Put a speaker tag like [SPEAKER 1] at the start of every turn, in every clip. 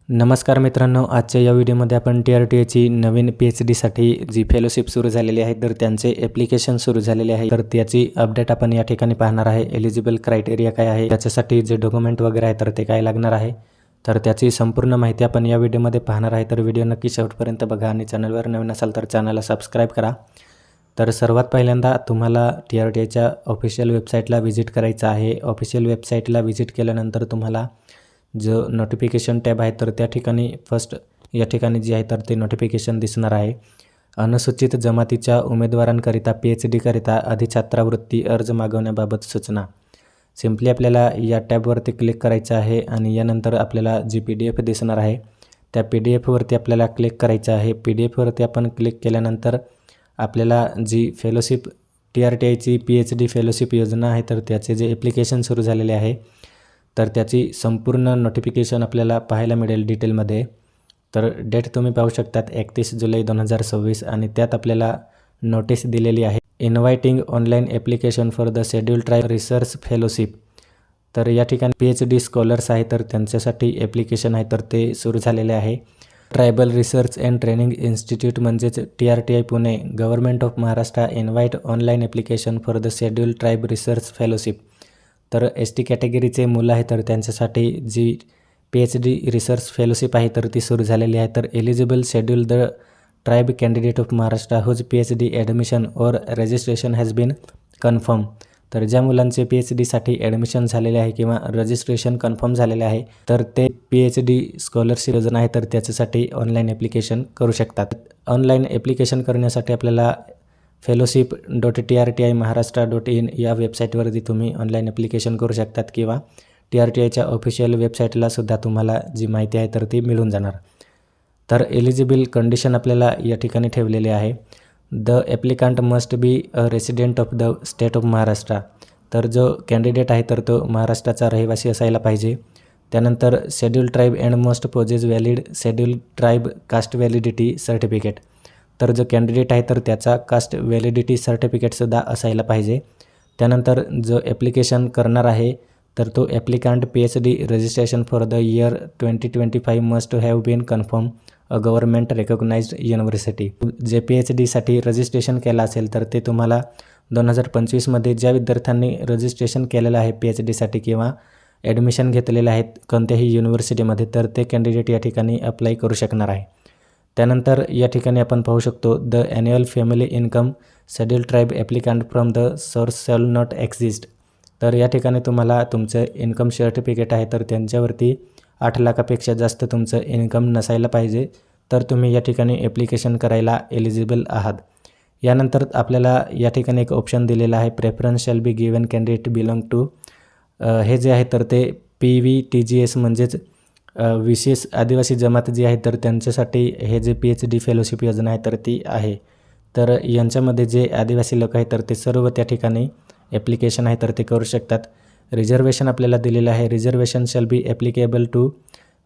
[SPEAKER 1] नमस्कार मित्रांनो, आजच्या या व्हिडिओमध्ये आपण TRTची नवीन PhDसाठी जी फेलोशिप सुरू झालेली आहे तर त्यांचे ॲप्लिकेशन सुरू झालेले आहे तर त्याची अपडेट आपण या ठिकाणी पाहणार आहे। एलिजिबल क्रायटेरिया काय आहे, त्याच्यासाठी जे डॉक्युमेंट वगैरे आहे तर ते काय लागणार आहे, तर त्याची संपूर्ण माहिती आपण या व्हिडिओमध्ये पाहणार आहे। तर व्हिडिओ नक्की शेवटपर्यंत बघा आणि चॅनलवर नवीन असाल तर चॅनलला सबस्क्राईब करा। तर सर्वात पहिल्यांदा तुम्हाला TRTच्या ऑफिशियल वेबसाईटला व्हिजिट करायचं आहे। ऑफिशियल वेबसाईटला व्हिजिट केल्यानंतर तुम्हाला जो नोटिफिकेशन टॅब आहे तर त्या ठिकाणी फर्स्ट या ठिकाणी जे आहे तर ते नोटिफिकेशन दिसणार आहे। अनुसूचित जमातीच्या उमेदवारांकरिता PhD करिता अधिछात्रावृत्ती अर्ज मागवण्याबाबत सूचना। सिंपली आपल्याला या टॅबवरती क्लिक करायचं आहे आणि यानंतर आपल्याला जी PDF दिसणार आहे त्या PDF वरती आपल्याला क्लिक करायचं आहे। PDF वरती आपण क्लिक केल्यानंतर आपल्याला जी फेलोशिप TRTची PhD फेलोशिप योजना आहे तर त्याचे जे ॲप्लिकेशन सुरू झालेले आहे तर त्याची संपूर्ण नोटिफिकेशन आपल्याला पाहायला मिळेल डिटेलमध्ये। तर डेट तुम्ही पाहू शकतात 31 जुलै 2026 आणि त्यात आपल्याला नोटीस दिलेली आहे inviting online application for the schedule tribe research fellowship. तर या ठिकाणी PhD स्कॉलर्स आहे तर त्यांच्यासाठी ॲप्लिकेशन आहे तर ते सुरू झालेले आहे। Tribal research and training institute म्हणजेच TRTI Pune government of Maharashtra invite online application for the schedule tribe research fellowship. तर ST कॅटेगरीचे मुलं आहे तर त्यांच्यासाठी जी PhD रिसर्च फेलोशिप आहे तर ती सुरू झालेली आहे। तर eligible schedule the tribe candidate of Maharashtra whose PhD admission और रजिस्ट्रेशन हॅज बीन कन्फर्म। तर ज्या मुलांचे PhDसाठी ॲडमिशन झालेले आहे किंवा रजिस्ट्रेशन कन्फर्म झालेले आहे तर ते PhD स्कॉलरशिप योजना आहे तर त्याच्यासाठी ऑनलाईन ॲप्लिकेशन करू शकतात। ऑनलाईन ॲप्लिकेशन करण्यासाठी आपल्याला fellowship.trti.maharashtra.in या वेबसाईटवरती तुम्ही ऑनलाईन ॲप्लिकेशन करू शकतात किंवा TRTIच्या ऑफिशियल वेबसाईटला सुद्धा तुम्हाला जी माहिती आहे तर ती मिळून जाणार। तर एलिजिबल कंडिशन आपल्याला या ठिकाणी ठेवलेली आहे। The applicant must be a resident of the state of Maharashtra. तर जो कॅन्डिडेट आहे तर तो महाराष्ट्राचा रहिवासी असायला पाहिजे। त्यानंतर schedule tribe and must possess valid schedule tribe caste validity certificate. तर जो कॅन्डिडेट आहे तर त्याचा कास्ट व्हॅलिडिटी सर्टिफिकेटसुद्धा असायला पाहिजे। त्यानंतर जो ॲप्लिकेशन करणार आहे तर तो applicant PhD registration for the year 2025 must have been confirm a government recognised university. जे PhDसाठी रजिस्ट्रेशन केलं असेल तर ते तुम्हाला 2025 मध्ये ज्या विद्यार्थ्यांनी रजिस्ट्रेशन केलेलं आहे PhDसाठी किंवा ॲडमिशन घेतलेले आहेत कोणत्याही युनिव्हर्सिटीमध्ये तर ते कॅन्डिडेट या ठिकाणी अप्लाय करू शकणार आहे। त्यानंतर या ठिकाणी आपण पाहू शकतो the annual family income schedule tribe applicant from the source shall not exist. तर या ठिकाणी तुम्हाला तुमचं इन्कम सर्टिफिकेट आहे तर त्यांच्यावरती 8 लाखापेक्षा जास्त तुमचं इन्कम नसायला पाहिजे तर तुम्ही या ठिकाणी ॲप्लिकेशन करायला एलिजिबल आहात। यानंतर आपल्याला या ठिकाणी एक ऑप्शन दिलेला आहे preference shall be given candidate belong to हे जे आहे तर ते PVTGS म्हणजेच विशेष आदिवासी जमात जी आहे तर त्यांच्यासाठी हे जे PhD फेलोशिप योजना आहे तर ती आहे। तर यांच्यामध्ये जे आदिवासी लोक आहेत तर ते सर्व त्या ठिकाणी ॲप्लिकेशन आहे तर ते करू शकतात। रिझर्वेशन आपल्याला दिलेलं आहे reservation shall be applicable to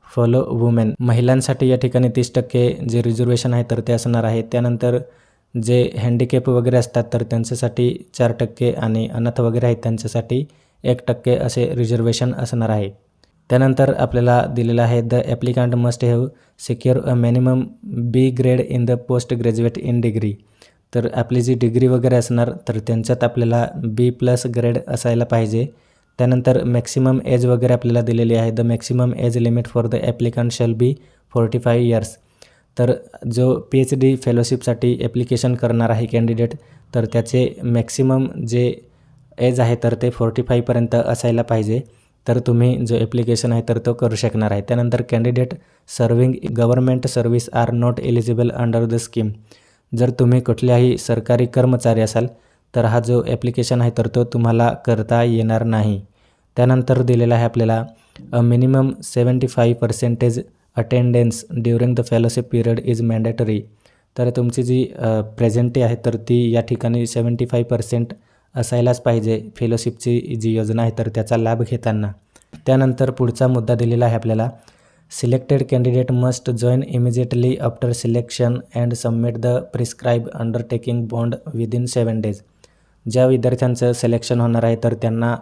[SPEAKER 1] follow women. महिलांसाठी या ठिकाणी 30% जे रिझर्वेशन आहे तर ते असणार आहे। त्यानंतर जे हँडिकॅप वगैरे असतात तर त्यांच्यासाठी 4% आणि अनाथ वगैरे आहेत त्यांच्यासाठी 1% असे रिझर्वेशन असणार आहे। त्यानंतर आपल्याला दिलेलं आहे the applicant must have secure a minimum B grade in the post graduate in degree. तर आपली जी डिग्री वगैरे असणार तर त्यांच्यात आपल्याला B+ ग्रेड असायला पाहिजे। त्यानंतर मॅक्सिमम एज वगैरे आपल्याला दिलेली आहे the maximum age limit for the applicant shall be 45 years. तर जो PhD फेलोशिपसाठी ॲप्लिकेशन करणार आहे कॅन्डिडेट तर त्याचे मॅक्सिमम जे एज आहे तर ते 45 पर्यंत असायला पाहिजे तर तुम्ही जो ॲप्लिकेशन आहे तर तो करू शकणार आहे। त्यानंतर candidate serving government service are not eligible under the scheme. जर तुम्ही कुठल्याही सरकारी कर्मचारी असाल तर हा जो ॲप्लिकेशन आहे तर तो तुम्हाला करता येणार नाही। त्यानंतर दिलेला आहे आपल्याला a minimum 75% attendance during the fellowship period is mandatory. तर तुमची जी प्रेझेंटी आहे तर ती या ठिकाणी 75% असायलाच पाहिजे फेलोशिपची जी योजना आहे तर त्याचा लाभ घेताना। त्यानंतर पुढचा मुद्दा दिलेला आहे आपल्याला selected candidate must join immediately after selection and submit the prescribe undertaking bond within 7 days. ज्या विद्यार्थ्यांचं सिलेक्शन होणार आहे तर त्यांना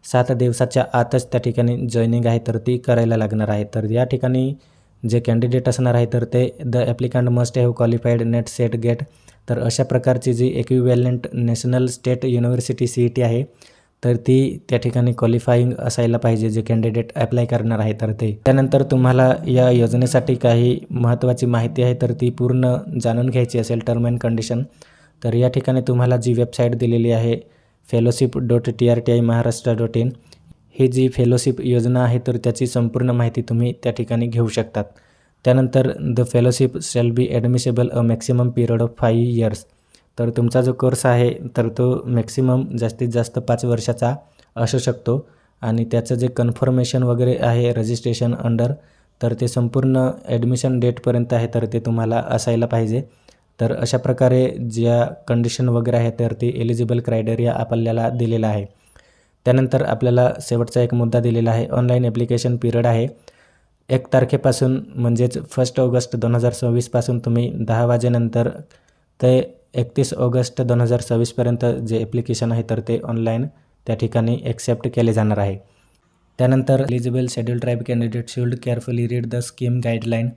[SPEAKER 1] 7 दिवसाच्या आतच त्या ठिकाणी जॉईनिंग आहे तर ती करायला लागणार आहे। तर या ठिकाणी जे कॅन्डिडेट असणार आहे तर ते the applicant must have qualified NET SET GATE. तर अशा प्रकारची जी equivalent national state university CET आहे तर ती त्या ठिकाणी क्वालिफाईंग असायला पाहिजे जे कॅन्डिडेट ॲप्लाय करणार आहे तर ते. त्यानंतर तुम्हाला या योजनेसाठी काही महत्त्वाची माहिती आहे तर ती पूर्ण जाणून घ्यायची असेल, टर्म अँड कंडिशन. तर या ठिकाणी तुम्हाला जी वेबसाईट दिलेली आहे fellowship.trti.maharashtra.in, ही जी फेलोशिप योजना आहे तर त्याची संपूर्ण माहिती तुम्ही त्या ठिकाणी घेऊ शकतात. त्यानंतर the fellowship shall be admissible a maximum period of 5 years. तर तुमचा जो कोर्स आहे तर तो मॅक्सिमम जास्तीत जास्त 5 वर्षाचा असू शकतो आणि त्याचं जे कन्फर्मेशन वगैरे आहे रजिस्ट्रेशन अंडर तर ते संपूर्ण ॲडमिशन डेटपर्यंत आहे तर ते तुम्हाला असायला पाहिजे. तर अशा प्रकारे ज्या कंडिशन वगैरे आहे तर ते एलिजिबल क्रायटेरिया आपल्याला दिलेला आहे. त्यानंतर आपल्याला शेवटचा एक मुद्दा दिलेला आहे, ऑनलाईन ॲप्लिकेशन पिरियड आहे 1 तारखेपासून म्हणजेच 1 ऑगस्ट 2026 पासून तुम्ही 10 वाजेनंतर ते 31 ऑगस्ट 2026पर्यंत जे ॲप्लिकेशन आहे तर ते ऑनलाईन त्या ठिकाणी ॲक्सेप्ट केले जाणार आहे. त्यानंतर eligible schedule tribe candidate should carefully read the scheme guideline.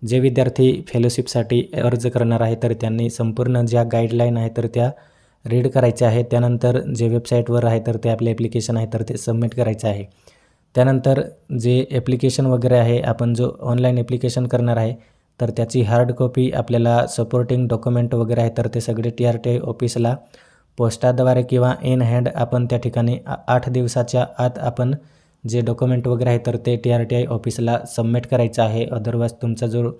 [SPEAKER 1] जे विद्यार्थी फेलोशिपसाठी अर्ज करणार आहे तर त्यांनी संपूर्ण ज्या गाईडलाईन आहे तर त्या रीड करायच्या आहे. त्यानंतर जे वेबसाईटवर आहे तर ते आपले ॲप्लिकेशन आहे तर ते सबमिट करायचं आहे. त्यानंतर जे ॲप्लिकेशन वगैरे आहे आपण जो ऑनलाईन ॲप्लिकेशन करणार आहे तर त्याची हार्ड कॉपी आपल्याला सपोर्टिंग डॉक्युमेंट वगैरे आहे तर ते सगळे TRTI ऑफिसला पोस्टाद्वारे किंवा इन हँड आपण त्या ठिकाणी 8 दिवसाच्या आत आपण जे डॉक्युमेंट वगैरे आहे तर ते TRTI ऑफिसला सबमिट करायचं आहे. अदरवाईज तुमचा जो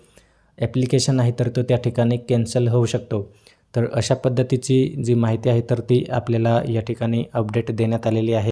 [SPEAKER 1] ॲप्लिकेशन आहे तर तो त्या ठिकाणी कॅन्सल होऊ शकतो. तर अशा पद्धतीची जी माहिती आहे तर ती आपल्याला या ठिकाणी अपडेट देण्यात आलेली आहे.